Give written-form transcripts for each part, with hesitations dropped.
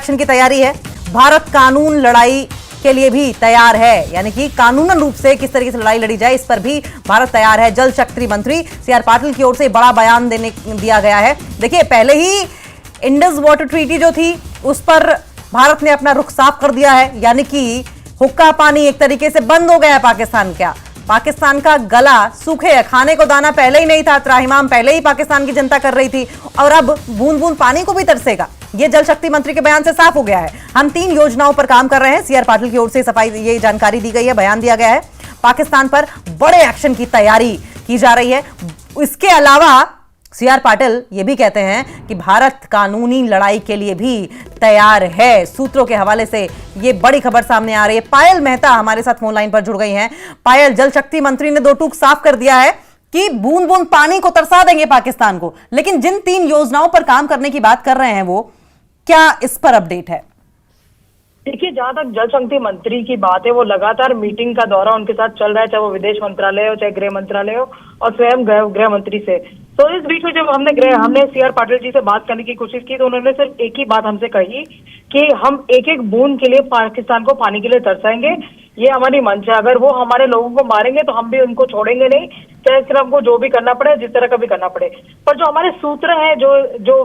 Action की तैयारी है। भारत कानून लड़ाई के लिए भी तैयार है, यानी कि कानूनन रूप से किस तरीके से लड़ाई लड़ी जाए इस पर भी भारत तैयार है। जल शक्ति मंत्री सीआर पाटिल की ओर से बड़ा बयान दिया गया है। देखिए, पहले ही इंडस वाटर ट्रीटी जो थी उस पर भारत ने अपना रुख साफ कर दिया है, यानी कि हुक्का पानी एक तरीके से बंद हो गया है पाकिस्तान का गला सूखे है। खाने को दाना पहले ही नहीं था, त्राहिमाम पहले ही पाकिस्तान की जनता कर रही थी और अब बूंद बूंद पानी को भी तरसेगा। ये जल शक्ति मंत्री के बयान से साफ हो गया है। हम 3 योजनाओं पर काम कर रहे हैं। सीआर पाटिल की ओर से सफाई ये जानकारी दी गई है, बयान दिया गया है। पाकिस्तान पर बड़े एक्शन की तैयारी की जा रही है। इसके अलावा सीआर पाटिल ये भी कहते हैं कि भारत कानूनी लड़ाई के लिए भी तैयार है। सूत्रों के हवाले से ये बड़ी खबर सामने आ रही है। पायल मेहता हमारे साथ फोन लाइन पर जुड़ गई हैं। पायल, जल शक्ति मंत्री ने 2 टूक साफ कर दिया है कि बूंद बूंद पानी को तरसा देंगे पाकिस्तान को, लेकिन जिन 3 योजनाओं पर काम करने की बात कर रहे हैं वो क्या इस पर अपडेट है? देखिए, जहां तक जल शक्ति मंत्री की बात है, वो लगातार मीटिंग का दौरा उनके साथ चल रहा है, चाहे वो विदेश मंत्रालय हो, चाहे गृह मंत्रालय हो और स्वयं गृह मंत्री से। तो इस बीच में जब हमने सीआर पाटिल जी से बात करने की कोशिश की तो उन्होंने सिर्फ एक ही बात हमसे कही कि हम एक एक बूंद के लिए पाकिस्तान को पानी के लिए तरसाएंगे। ये हमारी मंच है। अगर वो हमारे लोगों को मारेंगे तो हम भी उनको छोड़ेंगे नहीं, चाहे सिर्फ हमको जो भी करना पड़े, जिस तरह का भी करना पड़े। पर जो हमारे सूत्र हैं, जो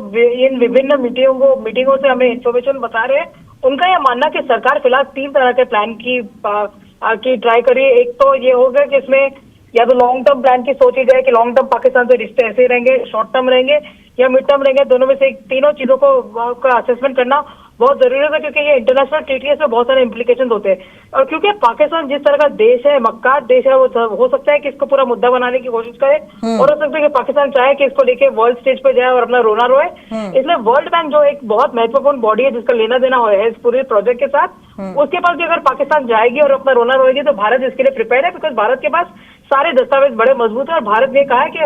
इन विभिन्न मीटिंगों से हमें इंफॉर्मेशन बता रहे हैं, उनका यह मानना कि सरकार फिलहाल 3 तरह के प्लान की ट्राई करी। एक तो ये होगा कि इसमें या तो लॉन्ग टर्म प्लान की सोची जाए कि लॉन्ग टर्म पाकिस्तान से रिश्ते ऐसे ही रहेंगे, शॉर्ट टर्म रहेंगे या मिड टर्म रहेंगे। दोनों में से तीनों चीजों का असेसमेंट करना बहुत जरूरी है, क्योंकि ये इंटरनेशनल ट्रीटी है, इसमें बहुत सारे इम्प्लीकेशन होते हैं। और क्योंकि पाकिस्तान जिस तरह का देश है, मक्कार देश है, वो हो सकता है कि इसको पूरा मुद्दा बनाने की कोशिश करे और हो सकता है कि पाकिस्तान चाहे कि इसको लेके वर्ल्ड स्टेज पे जाए और अपना रोना रोए। इसलिए वर्ल्ड बैंक जो एक बहुत महत्वपूर्ण बॉडी है जिसका लेना देना है इस पूरे प्रोजेक्ट के साथ, उसके पास भी अगर पाकिस्तान जाएगी और अपना रोना रोएगी तो भारत इसके लिए प्रिपेयर है, बिकॉज भारत के पास सारे दस्तावेज बड़े मजबूत है। और भारत ने कहा है कि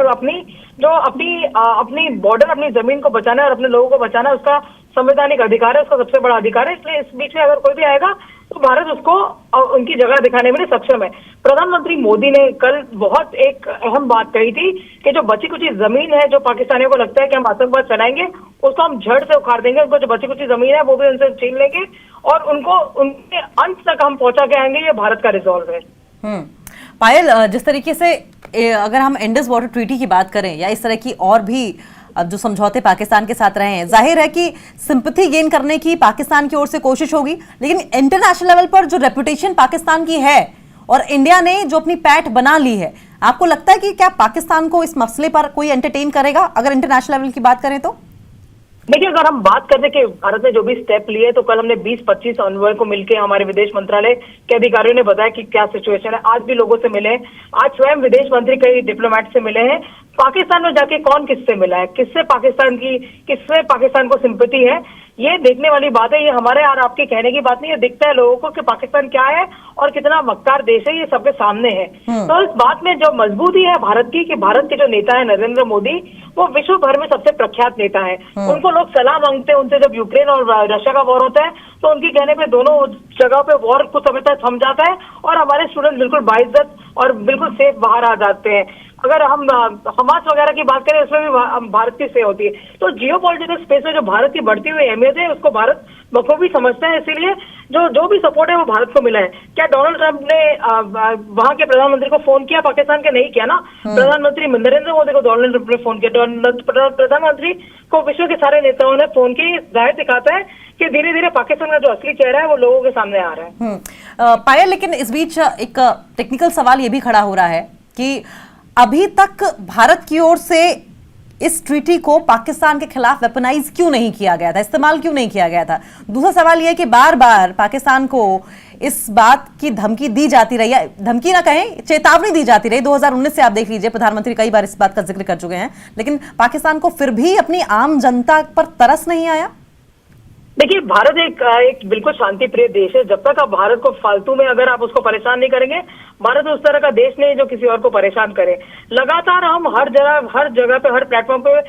अपनी बॉर्डर, अपनी जमीन को बचाना है और अपने लोगों को बचाना है, उसका संवैधानिक अधिकार है, उसका सबसे बड़ा अधिकार है। इसलिए इस बीच में अगर कोई भी आएगा तो भारत उसको उनकी जगह दिखाने में सक्षम है। प्रधानमंत्री मोदी ने कल बहुत एक अहम बात कही थी कि जो बची कुची जमीन है, जो पाकिस्तानियों को लगता है कि हम आतंकवाद फैलाएंगे, उसको हम जड़ से उखाड़ देंगे। उनको जो बची कुची जमीन है वो भी उनसे छीन लेंगे और उनको उनके अंत तक हम पहुंचा के आएंगे। ये भारत का रिजॉल्व है। पायल, जिस तरीके से अगर हम इंडस वाटर ट्रीटी की बात करें या इस तरह की और भी जो समझौते पाकिस्तान के साथ रहे हैं, जाहिर है कि सिंपैथी गेन करने की पाकिस्तान की ओर से कोशिश होगी, लेकिन इंटरनेशनल लेवल पर जो रेपुटेशन पाकिस्तान की है और इंडिया ने जो अपनी पैठ बना ली है, आपको लगता है कि क्या पाकिस्तान को इस मसले पर कोई एंटरटेन करेगा अगर इंटरनेशनल लेवल की बात करें तो? देखिए, अगर हम बात करें कि भारत ने जो भी स्टेप लिए, तो कल हमने 20-25 अनवर को मिलकर हमारे विदेश मंत्रालय के अधिकारियों ने बताया कि क्या सिचुएशन है। आज भी लोगों से मिले हैं, आज स्वयं विदेश मंत्री कई डिप्लोमेट से मिले हैं। पाकिस्तान में जाके कौन किससे मिला है, किससे पाकिस्तान को सिंपैथी है, ये देखने वाली बात है। ये हमारे और आपके कहने की बात नहीं है, दिखता है लोगों को कि पाकिस्तान क्या है और कितना मक्कार देश है, ये सबके सामने है। तो इस बात में जो मजबूती है भारत की, कि भारत के जो नेता है नरेंद्र मोदी, वो विश्व भर में सबसे प्रख्यात नेता है। उनको लोग सलाह मांगते हैं उनसे, जब यूक्रेन और रशिया का वॉर होता है तो उनके कहने पे दोनों जगह पे वॉर कुछ समय तक थम जाता है और हमारे स्टूडेंट बिल्कुल बाइज्जत और बिल्कुल सेफ बाहर आ जाते हैं। अगर हम हमास वगैरह की बात करें, उसमें भी भारत की से होती है। तो जियोपॉलिटिकल स्पेस में जो भारत की बढ़ती हुई अहमियत है, उसको भारत बखूबी समझता है। इसीलिए जो भी सपोर्ट है वो भारत को मिला है। क्या डोनाल्ड ट्रंप ने वहां के प्रधानमंत्री को फोन किया? पाकिस्तान के नहीं किया ना। प्रधानमंत्री नरेंद्र मोदी को डोनाल्ड ट्रंप ने फोन किया। प्रधानमंत्री को विश्व के सारे नेताओं ने फोन की। जाहिर दिखाता है कि धीरे धीरे पाकिस्तान का जो असली चेहरा है वो लोगों के सामने आ रहा है। पायल, लेकिन इस बीच एक टेक्निकल सवाल ये भी खड़ा हो रहा है कि अभी तक भारत की ओर से इस ट्रीटी को पाकिस्तान के खिलाफ वेपनाइज क्यों नहीं किया गया था, इस्तेमाल क्यों नहीं किया गया था? दूसरा सवाल यह है कि बार बार पाकिस्तान को इस बात की धमकी दी जाती रही, धमकी ना कहें, चेतावनी दी जाती रही। 2019 से आप देख लीजिए, प्रधानमंत्री कई बार इस बात का जिक्र कर चुके हैं, लेकिन पाकिस्तान को फिर भी अपनी आम जनता पर तरस नहीं आया। देखिए, भारत एक बिल्कुल शांति प्रिय देश है। जब तक आप भारत को फालतू में अगर आप उसको परेशान नहीं करेंगे, भारत उस तरह का देश नहीं जो किसी और को परेशान करे। लगातार हम हर जगह पे, हर प्लेटफॉर्म पे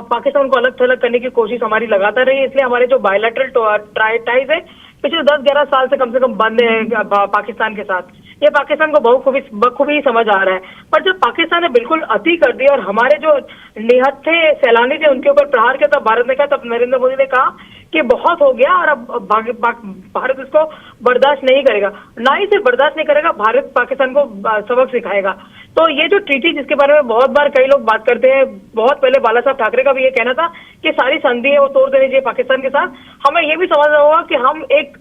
पाकिस्तान को अलग थलग करने की कोशिश हमारी लगातार रही है। इसलिए हमारे जो बायलैटरल टाइज है पिछले 10-11 साल से कम बंद है पाकिस्तान के साथ। ये पाकिस्तान को बखूबी समझ आ रहा है। पर जब पाकिस्तान ने बिल्कुल अति कर दिया और हमारे जो निहत्थे सैलानी थे उनके ऊपर प्रहार किया, तब भारत ने कहा, तब नरेंद्र मोदी ने कहा कि बहुत हो गया और अब भारत इसको बर्दाश्त नहीं करेगा। ना ही सिर्फ बर्दाश्त नहीं करेगा, भारत पाकिस्तान को सबक सिखाएगा। तो ये जो ट्रीटी जिसके बारे में बहुत बार कई लोग बात करते हैं, बहुत पहले बाला साहब ठाकरे का भी ये कहना था कि सारी संधि है वो तोड़ देनी चाहिए पाकिस्तान के साथ। हमें ये भी समझना होगा कि हम एक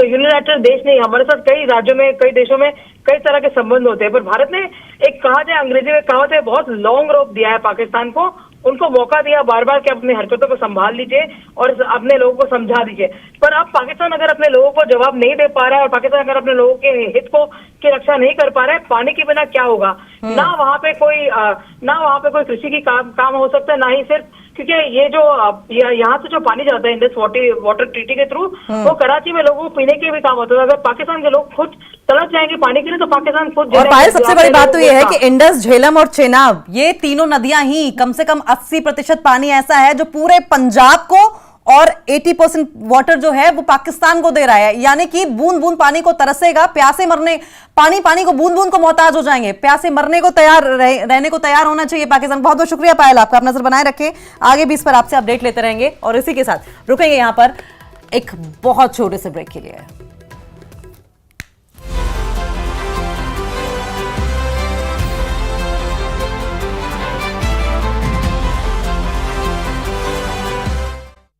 यूनिलैटरल देश नहीं, हमारे साथ कई राज्यों में, कई देशों में कई तरह के संबंध होते हैं। पर भारत ने एक कहा जाए, अंग्रेजी में कहावत है, बहुत लॉन्ग रोप दिया है पाकिस्तान को, उनको मौका दिया बार बार कि अपनी हरकतों को संभाल लीजिए और अपने लोगों को समझा दीजिए। पर अब पाकिस्तान अगर अपने लोगों को जवाब नहीं दे पा रहा है और पाकिस्तान अगर अपने लोगों के हित को की रक्षा नहीं कर पा रहा है, पानी के बिना क्या होगा? ना वहाँ पे कोई कृषि की काम हो सकता है, ना ही सिर्फ, क्योंकि ये जो यहाँ से जो पानी जाता है इंडस वाटर ट्रीटी के थ्रू, वो कराची में लोगों को पीने के भी काम होता है। अगर पाकिस्तान के लोग खुद तड़प जाएंगे पानी के लिए तो पाकिस्तान खुद। और पायल, सबसे बड़ी बात तो ये है कि इंडस, झेलम और चेनाब, ये तीनों नदियां ही कम से कम 80% पानी ऐसा है जो पूरे पंजाब को, और 80% वाटर जो है वो पाकिस्तान को दे रहा है। यानी कि बूंद बूंद पानी को तरसेगा, प्यासे मरने, पानी को बूंद बूंद को मोहताज हो जाएंगे, प्यासे मरने को तैयार रहने को तैयार होना चाहिए पाकिस्तान। बहुत बहुत शुक्रिया पायल, आपका। आप नजर बनाए रखें, आगे भी इस पर आपसे अपडेट लेते रहेंगे। और इसी के साथ रुकेंगे यहां पर एक बहुत छोटे से ब्रेक के लिए।